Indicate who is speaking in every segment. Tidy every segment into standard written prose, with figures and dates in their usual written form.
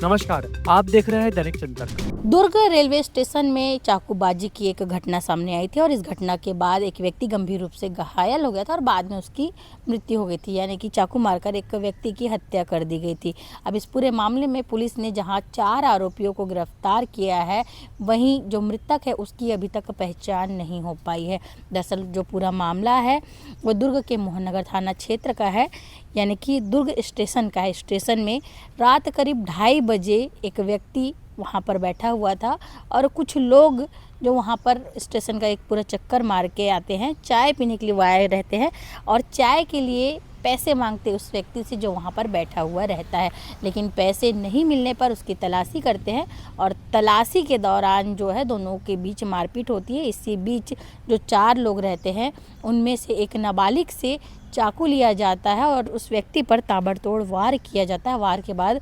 Speaker 1: नमस्कार, आप देख रहे हैं दैनिक जनतंत्र।
Speaker 2: दुर्ग रेलवे स्टेशन में चाकूबाजी की एक घटना सामने आई थी और इस घटना के बाद एक व्यक्ति गंभीर रूप से घायल हो गया था और बाद में उसकी मृत्यु हो गई थी, यानी कि चाकू मारकर एक व्यक्ति की हत्या कर दी गई थी। अब इस पूरे मामले में पुलिस ने जहां 4 आरोपियों को गिरफ्तार किया है, वहीं जो मृतक है उसकी अभी तक पहचान नहीं हो पाई है। दरअसल जो पूरा मामला है वो दुर्ग के मोहननगर थाना क्षेत्र का है, यानी कि दुर्ग स्टेशन का है। स्टेशन में रात करीब 2:30 बजे एक व्यक्ति वहाँ पर बैठा हुआ था और कुछ लोग जो वहाँ पर स्टेशन का एक पूरा चक्कर मार के आते हैं, चाय पीने के लिए वो आए रहते हैं और चाय के लिए पैसे मांगते उस व्यक्ति से जो वहाँ पर बैठा हुआ रहता है। लेकिन पैसे नहीं मिलने पर उसकी तलाशी करते हैं और तलाशी के दौरान जो है दोनों के बीच मारपीट होती है। इसी बीच जो 4 लोग रहते हैं उनमें से एक नाबालिग से चाकू लिया जाता है और उस व्यक्ति पर ताबड़तोड़ वार किया जाता है। वार के बाद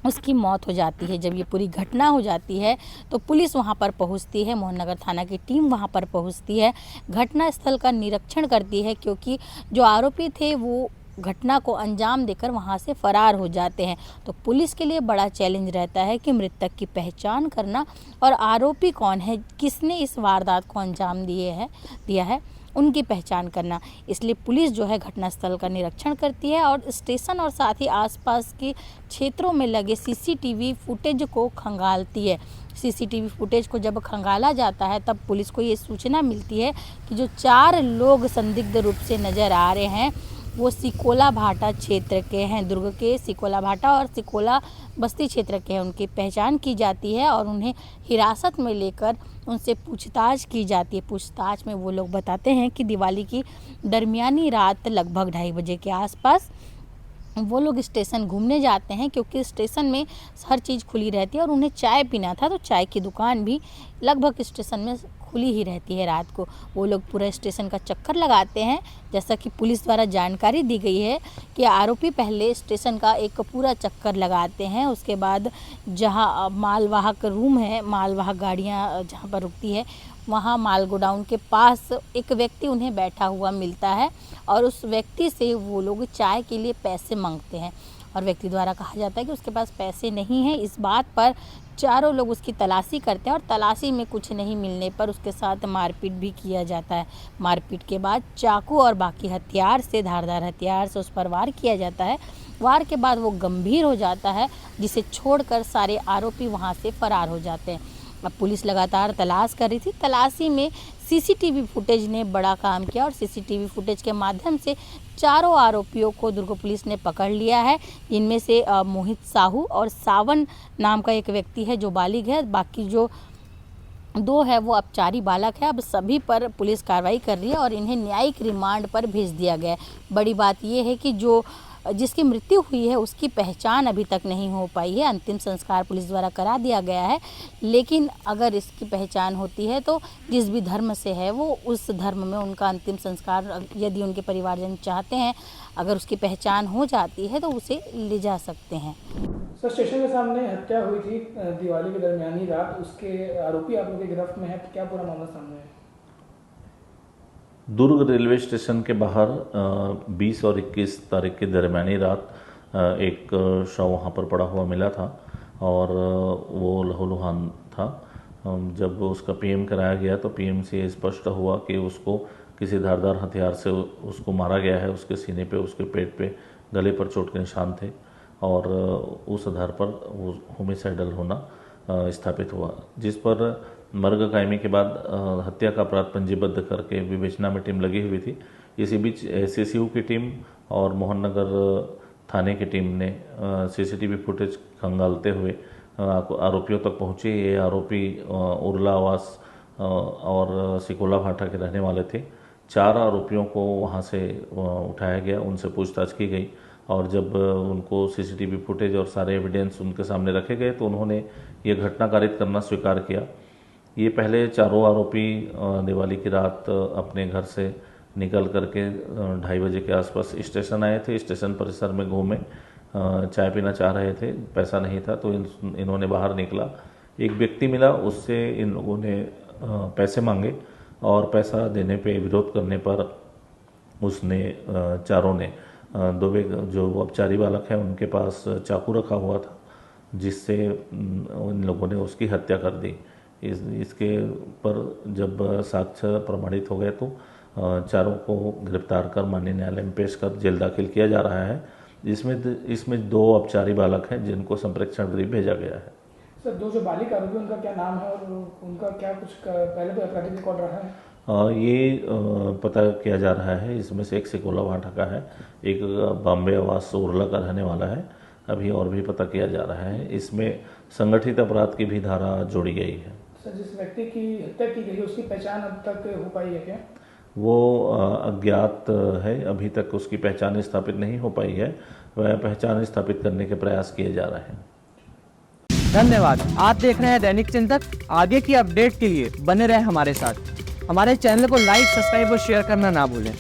Speaker 2: उसकी मौत हो जाती है। जब ये पूरी घटना हो जाती है तो पुलिस वहाँ पर पहुँचती है, मोहननगर थाना की टीम वहाँ पर पहुँचती है, घटना स्थल का निरीक्षण करती है, क्योंकि जो आरोपी थे वो घटना को अंजाम देकर वहाँ से फरार हो जाते हैं। तो पुलिस के लिए बड़ा चैलेंज रहता है कि मृतक की पहचान करना और आरोपी कौन है, किसने इस वारदात को अंजाम दिया है उनकी पहचान करना। इसलिए पुलिस जो है घटनास्थल का निरीक्षण करती है और स्टेशन और साथ ही आसपास के क्षेत्रों में लगे सीसीटीवी फुटेज को खंगालती है। सीसीटीवी फुटेज को जब खंगाला जाता है तब पुलिस को ये सूचना मिलती है कि जो 4 लोग संदिग्ध रूप से नज़र आ रहे हैं वो सिकोला भाटा क्षेत्र के हैं। दुर्ग के सिकोला भाटा और सिकोला बस्ती क्षेत्र के हैं। उनकी पहचान की जाती है और उन्हें हिरासत में लेकर उनसे पूछताछ की जाती है। पूछताछ में वो लोग बताते हैं कि दिवाली की दरमियानी रात लगभग 2:30 बजे के आसपास वो लोग स्टेशन घूमने जाते हैं, क्योंकि स्टेशन में हर चीज़ खुली रहती है और उन्हें चाय पीना था, तो चाय की दुकान भी लगभग स्टेशन में खुली ही रहती है रात को। वो लोग पूरा स्टेशन का चक्कर लगाते हैं। जैसा कि पुलिस द्वारा जानकारी दी गई है कि आरोपी पहले स्टेशन का एक पूरा चक्कर लगाते हैं, उसके बाद जहां मालवाहक रूम है, मालवाहक गाड़ियां जहां पर रुकती है, वहाँ माल गोडाउन के पास एक व्यक्ति उन्हें बैठा हुआ मिलता है और उस व्यक्ति से वो लोग चाय के लिए पैसे मांगते हैं और व्यक्ति द्वारा कहा जाता है कि उसके पास पैसे नहीं हैं। इस बात पर चारों लोग उसकी तलाशी करते हैं और तलाशी में कुछ नहीं मिलने पर उसके साथ मारपीट भी किया जाता है। मारपीट के बाद चाकू और बाकी हथियार से, धारदार हथियार से उस पर वार किया जाता है। वार के बाद वो गंभीर हो जाता है, जिसे छोड़कर सारे आरोपी वहाँ से फरार हो जाते हैं। अब पुलिस लगातार तलाश कर रही थी। तलाशी में सीसीटीवी फुटेज ने बड़ा काम किया और सीसीटीवी फुटेज के माध्यम से चारों आरोपियों को दुर्ग पुलिस ने पकड़ लिया है। इनमें से मोहित साहू और सावन नाम का एक व्यक्ति है जो बालिग है, बाकी जो 2 है वो अपचारी बालक है। अब सभी पर पुलिस कार्रवाई कर रही है और इन्हें न्यायिक रिमांड पर भेज दिया गया है। बड़ी बात यह है कि जिसकी मृत्यु हुई है उसकी पहचान अभी तक नहीं हो पाई है। अंतिम संस्कार पुलिस द्वारा करा दिया गया है, लेकिन अगर इसकी पहचान होती है तो जिस भी धर्म से है वो उस धर्म में उनका अंतिम संस्कार, यदि उनके परिवारजन चाहते हैं, अगर उसकी पहचान हो जाती है तो उसे ले जा सकते हैं।
Speaker 3: सर, स्टेशन के सामने हत्या हुई थी दिवाली की दरमियानी रात, उसके आरोपी आप लोग की गिरफ्त में है, क्या पूरा मामला सामने है?
Speaker 4: दुर्ग रेलवे स्टेशन के बाहर 20 और 21 तारीख की दरमियानी रात एक शव वहाँ पर पड़ा हुआ मिला था और वो लहूलुहान था। जब उसका पीएम कराया गया तो पीएम से स्पष्ट हुआ कि उसको किसी धारदार हथियार से उसको मारा गया है। उसके सीने पे, उसके पेट पे, गले पर चोट के निशान थे और उस आधार पर वो होमिसाइडल होना स्थापित हुआ, जिस पर मर्ग कायमी के बाद हत्या का अपराध पंजीबद्ध करके विवेचना में टीम लगी हुई थी। इसी बीच एसएसयू की टीम और मोहननगर थाने की टीम ने सीसीटीवी फुटेज खंगालते हुए आरोपियों तक पहुंचे। ये आरोपी उर्ला आवास और सिकोला भाटा के रहने वाले थे। 4 आरोपियों को वहां से उठाया गया, उनसे पूछताछ की गई और जब उनको सीसीटीवी फुटेज और सारे एविडेंस उनके सामने रखे गए तो उन्होंने ये घटना कारित करना स्वीकार किया। ये पहले चारों आरोपी दिवाली की रात अपने घर से निकल करके 2:30 बजे के आसपास स्टेशन आए थे। स्टेशन परिसर में घूमे, चाय पीना चाह रहे थे, पैसा नहीं था तो इन्होंने बाहर निकला। एक व्यक्ति मिला, उससे इन लोगों ने पैसे मांगे और पैसा देने पे विरोध करने पर उसने चारों ने 2 जो अपचारी बालक हैं उनके पास चाकू रखा हुआ था जिससे उन लोगों ने उसकी हत्या कर दी। इसके पर जब साक्ष्य प्रमाणित हो गए तो चारों को गिरफ्तार कर माननीय न्यायालय में पेश कर जेल दाखिल किया जा रहा है। इसमें 2 अपचारी बालक हैं जिनको संप्रेक्षण गृह भेजा गया है।
Speaker 3: सर, 2 जो बालिक आरोपी उनका क्या नाम है और उनका क्या कुछ पहले कोई आपराधिक रिकॉर्ड रहा है?
Speaker 4: ये पता किया जा रहा है। इसमें से एक सिकोला भाटा का है, एक बॉम्बे आवास सोरला का रहने वाला है। अभी और भी पता किया जा रहा है। इसमें संगठित अपराध की भी धारा जोड़ी गई है।
Speaker 3: सर, जिस व्यक्ति की हत्या की गई उसकी पहचान अब तक हो पाई है क्या?
Speaker 4: वो अज्ञात है, अभी तक उसकी पहचान स्थापित नहीं हो पाई है। वह पहचान स्थापित करने के प्रयास किए जा रहे हैं।
Speaker 1: धन्यवाद। आप देख रहे हैं दैनिक चिंतक। आगे की अपडेट के लिए बने रहे हमारे साथ। हमारे चैनल को लाइक, सब्सक्राइब और शेयर करना ना भूलें।